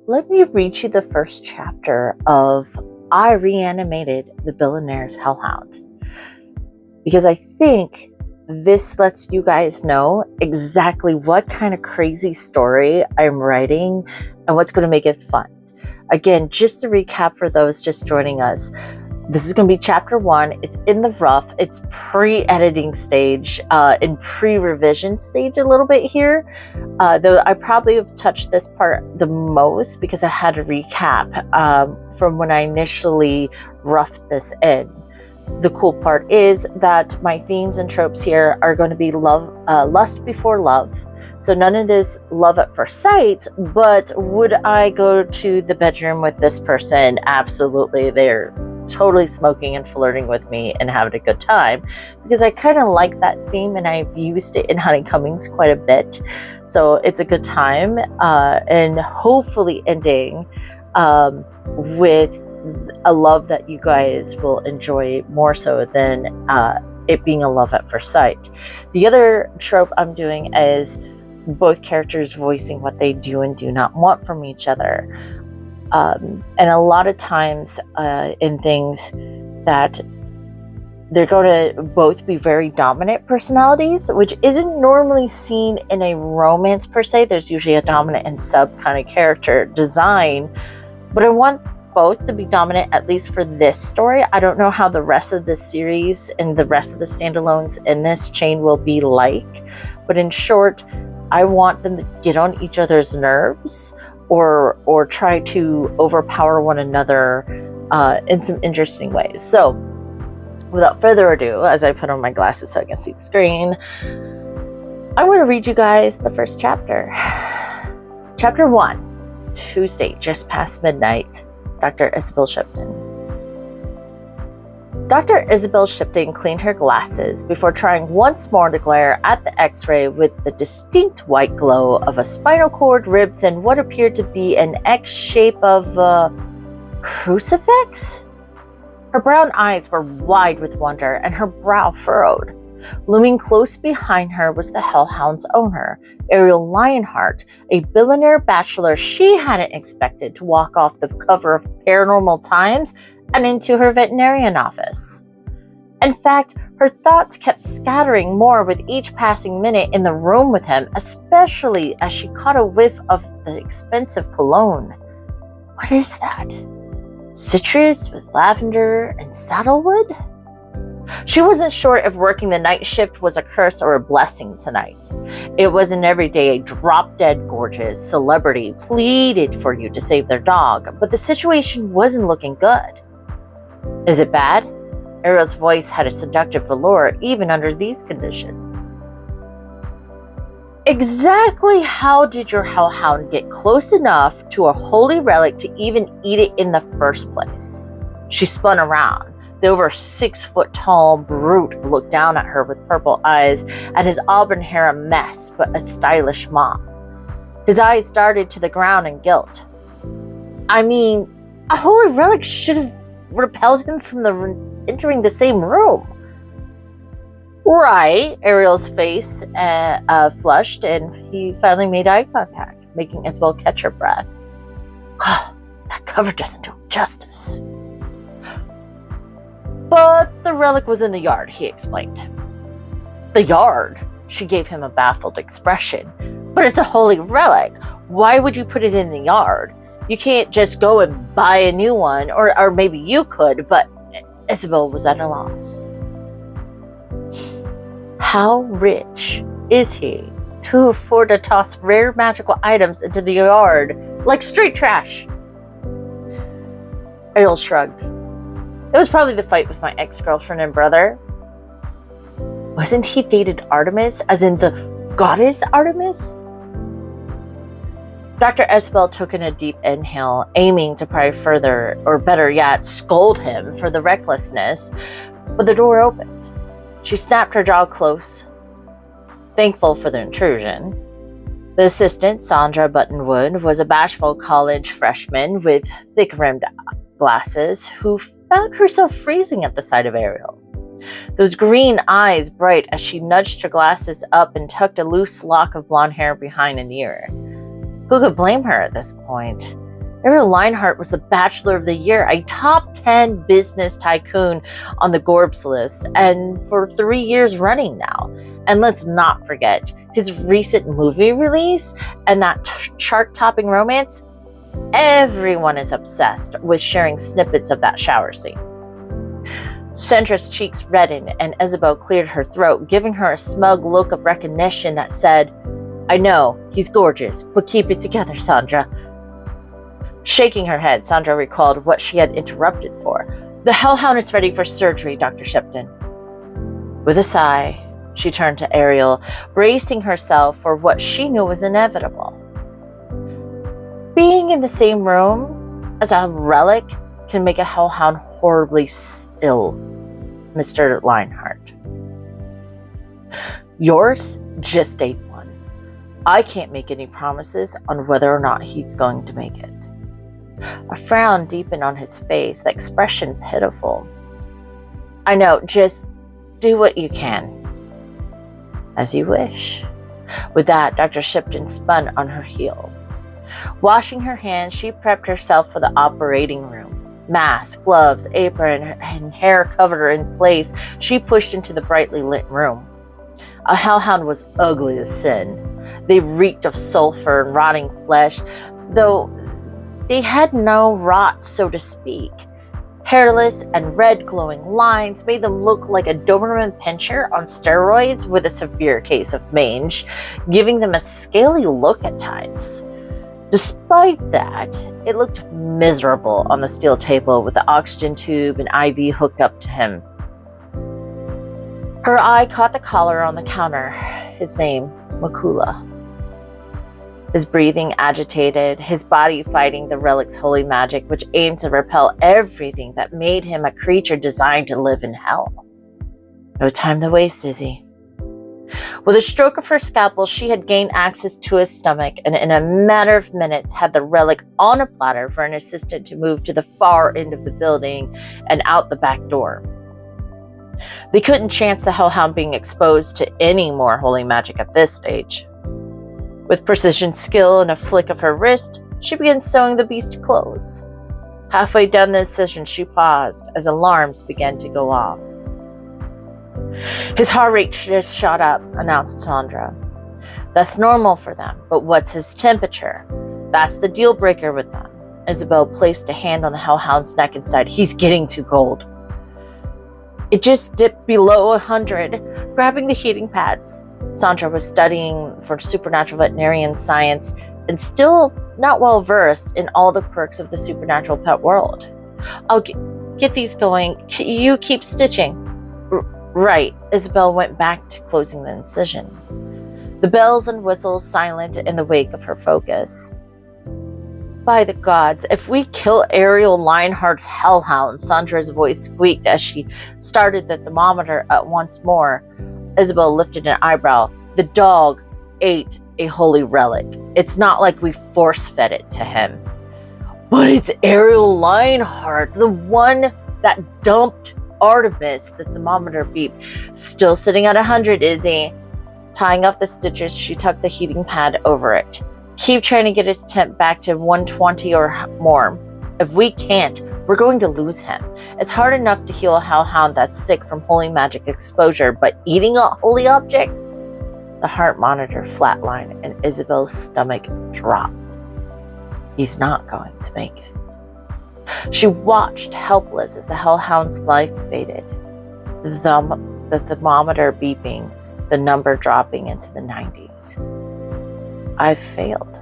Let me read you the first chapter of I Reanimated the Billionaire's Hellhound, because I think this lets you guys know exactly what kind of crazy story I'm writing and what's going to make it fun. Again, just to recap for those just joining us, this is going to be chapter 1. It's in the rough. It's pre-editing stage, in pre-revision stage a little bit here. Though I probably have touched this part the most because I had to recap from when I initially roughed this in. The cool part is that my themes and tropes here are going to be lust before love. So none of this love at first sight, but would I go to the bedroom with this person? Absolutely. They're totally smoking and flirting with me and having a good time, because I kind of like that theme and I've used it in Honeycombings quite a bit. So it's a good time, and hopefully ending with a love that you guys will enjoy more so than it being a love at first sight. The other trope I'm doing is both characters voicing what they do and do not want from each other. And a lot of times in things that they're going to both be very dominant personalities, which isn't normally seen in a romance per se. There's usually a dominant and sub kind of character design, but I want both to be dominant, at least for this story. I don't know how the rest of the series and the rest of the standalones in this chain will be like, but in short, I want them to get on each other's nerves or try to overpower one another in some interesting ways. So without further ado, as I put on my glasses so I can see the screen, I'm going to read you guys the first chapter. Chapter 1, Tuesday, just past midnight. Dr. Isabel Shipton. Dr. Isabel Shipton cleaned her glasses before trying once more to glare at the X-ray with the distinct white glow of a spinal cord, ribs, and what appeared to be an X shape of a crucifix? Her brown eyes were wide with wonder and her brow furrowed. Looming close behind her was the Hellhound's owner, Ariel Lionheart, a billionaire bachelor she hadn't expected to walk off the cover of Paranormal Times and into her veterinarian office. In fact, her thoughts kept scattering more with each passing minute in the room with him, especially as she caught a whiff of the expensive cologne. What is that? Citrus with lavender and saddlewood? She wasn't sure if working the night shift was a curse or a blessing tonight. It wasn't every day a drop-dead gorgeous celebrity pleaded for you to save their dog, but the situation wasn't looking good. Is it bad? Ariel's voice had a seductive velour even under these conditions. Exactly how did your hellhound get close enough to a holy relic to even eat it in the first place? She spun around. The over 6-foot-tall brute looked down at her with purple eyes, and his auburn hair a mess, but a stylish mop. His eyes darted to the ground in guilt. I mean, a holy relic should have repelled him from entering the same room. Right, Ariel's face flushed, and he finally made eye contact, making Isabel catch her breath. That cover doesn't do him justice. But the relic was in the yard, he explained. The yard? She gave him a baffled expression. But it's a holy relic. Why would you put it in the yard? You can't just go and buy a new one, or maybe you could, but Isabel was at a loss. How rich is he to afford to toss rare magical items into the yard like street trash? Ariel shrugged. It was probably the fight with my ex-girlfriend and brother. Wasn't he dated Artemis, as in the goddess Artemis? Dr. Isabel took in a deep inhale, aiming to pry further, or better yet, scold him for the recklessness, but the door opened. She snapped her jaw close, thankful for the intrusion. The assistant, Sandra Buttonwood, was a bashful college freshman with thick-rimmed glasses who found herself freezing at the sight of Ariel. Those green eyes bright as she nudged her glasses up and tucked a loose lock of blonde hair behind an ear. Who could blame her at this point? Ariel Lionheart was the Bachelor of the Year, a top 10 business tycoon on the Forbes list, and for 3 years running now. And let's not forget his recent movie release and that chart-topping romance. Everyone is obsessed with sharing snippets of that shower scene. Sandra's cheeks reddened and Isabel cleared her throat, giving her a smug look of recognition that said, "I know, he's gorgeous, but keep it together, Sandra." Shaking her head, Sandra recalled what she had interrupted for. "The Hellhound is ready for surgery, Dr. Shipton." With a sigh, she turned to Ariel, bracing herself for what she knew was inevitable. Being in the same room as a relic can make a Hellhound horribly ill, Mr. Lionheart. Yours just ate one. I can't make any promises on whether or not he's going to make it. A frown deepened on his face, the expression pitiful. "I know, just do what you can." "As you wish." With that, Dr. Shipton spun on her heel. Washing her hands, she prepped herself for the operating room. Mask, gloves, apron, and hair covered her in place. She pushed into the brightly lit room. A Hellhound was ugly as sin. They reeked of sulfur and rotting flesh, though they had no rot, so to speak. Hairless and red glowing lines made them look like a Doberman Pinscher on steroids with a severe case of mange, giving them a scaly look at times. Despite that, it looked miserable on the steel table with the oxygen tube and IV hooked up to him. Her eye caught the collar on the counter. His name, Makula. His breathing agitated, his body fighting the relic's holy magic, which aimed to repel everything that made him a creature designed to live in hell. No time to waste, Izzy. With a stroke of her scalpel, she had gained access to his stomach, and in a matter of minutes had the relic on a platter for an assistant to move to the far end of the building and out the back door. They couldn't chance the Hellhound being exposed to any more holy magic at this stage. With precision skill and a flick of her wrist, she began sewing the beast to close. Halfway down the incision, she paused as alarms began to go off. "His heart rate just shot up," announced Sandra. "That's normal for them, but what's his temperature? That's the deal breaker with them." Isabel placed a hand on the Hellhound's neck and said, "He's getting too cold." It just dipped below 100, grabbing the heating pads. Sandra was studying for supernatural veterinarian science and still not well versed in all the quirks of the supernatural pet world. "I'll get these going. You keep stitching." Right. Isabel went back to closing the incision. The bells and whistles silent in the wake of her focus. "By the gods, if we kill Ariel Lionheart's Hellhound," Sandra's voice squeaked as she started the thermometer at once more. Isabel lifted an eyebrow. "The dog ate a holy relic. It's not like we force-fed it to him." "But it's Ariel Lionheart, the one that dumped Artemis," the thermometer beeped. "Still sitting at 100, Izzy." Tying off the stitches, she tucked the heating pad over it. "Keep trying to get his temp back to 120 or more. If we can't, we're going to lose him. It's hard enough to heal a Hellhound that's sick from holy magic exposure, but eating a holy object?" The heart monitor flatlined and Isabel's stomach dropped. He's not going to make it. She watched helpless as the Hellhound's life faded. The thermometer beeping, the number dropping into the 90s. "I've failed."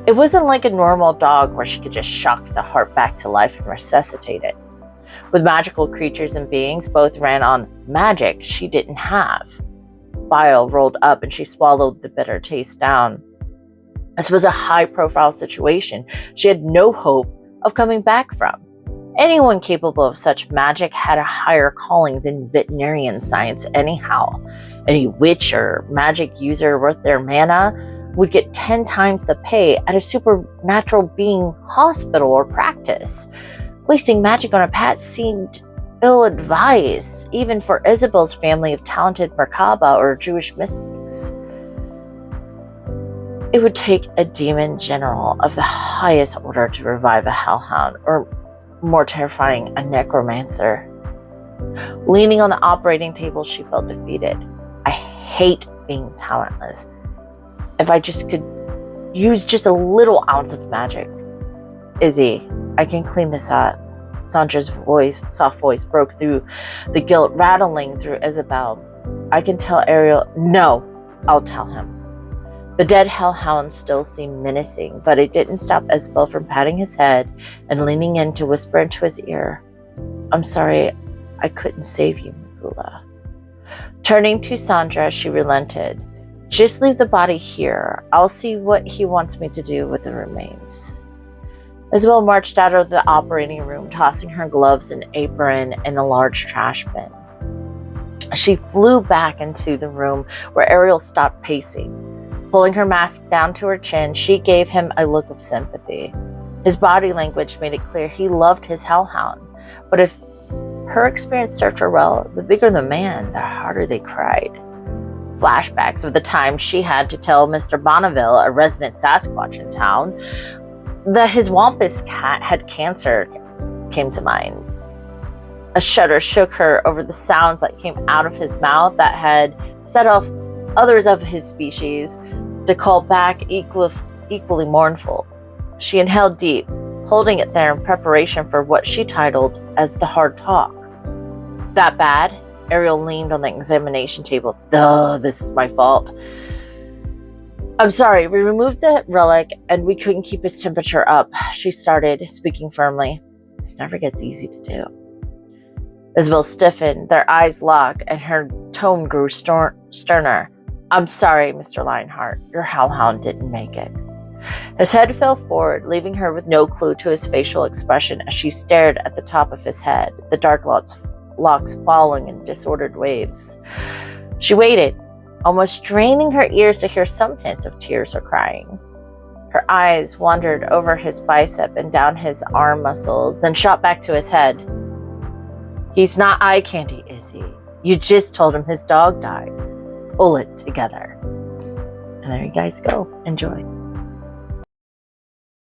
It wasn't like a normal dog where she could just shock the heart back to life and resuscitate it. With magical creatures and beings, both ran on magic she didn't have. Bile rolled up and she swallowed the bitter taste down. This was a high-profile situation she had no hope of coming back from. Anyone capable of such magic had a higher calling than veterinarian science anyhow. Any witch or magic user worth their mana would get 10 times the pay at a supernatural being hospital or practice. Wasting magic on a pet seemed ill-advised, even for Isabel's family of talented Merkaba or Jewish mystics. It would take a demon general of the highest order to revive a hellhound, or more terrifying, a necromancer. Leaning on the operating table, she felt defeated. I hate being talentless. If I just could use just a little ounce of magic. Izzy, I can clean this up. Sandra's soft voice broke through the guilt rattling through Isabel. I can tell Ariel. No, I'll tell him. The dead hellhound still seemed menacing, but it didn't stop Isabel from patting his head and leaning in to whisper into his ear. I'm sorry, I couldn't save you, Magula. Turning to Sandra, she relented. Just leave the body here. I'll see what he wants me to do with the remains. Isabel marched out of the operating room, tossing her gloves and apron in the large trash bin. She flew back into the room where Ariel stopped pacing. Pulling her mask down to her chin, she gave him a look of sympathy. His body language made it clear he loved his hellhound, but if her experience served her well, the bigger the man, the harder they cried. Flashbacks of the time she had to tell Mr. Bonneville, a resident Sasquatch in town, that his Wampus cat had cancer came to mind. A shudder shook her over the sounds that came out of his mouth that had set off others of his species to call back equally mournful. She inhaled deep, holding it there in preparation for what she titled as the hard talk. That bad? Ariel leaned on the examination table. This is my fault. I'm sorry, we removed the relic and we couldn't keep his temperature up, she started, speaking firmly. This never gets easy to do. Isabel stiffened, their eyes locked, and her tone grew sterner. I'm sorry, Mr. Lionheart, your hellhound didn't make it. His head fell forward, leaving her with no clue to his facial expression as she stared at the top of his head, the dark locks falling in disordered waves. She waited, almost straining her ears to hear some hint of tears or crying. Her eyes wandered over his bicep and down his arm muscles, then shot back to his head. He's not eye candy, is he? You just told him his dog died. Pull it together. And there you guys go. Enjoy.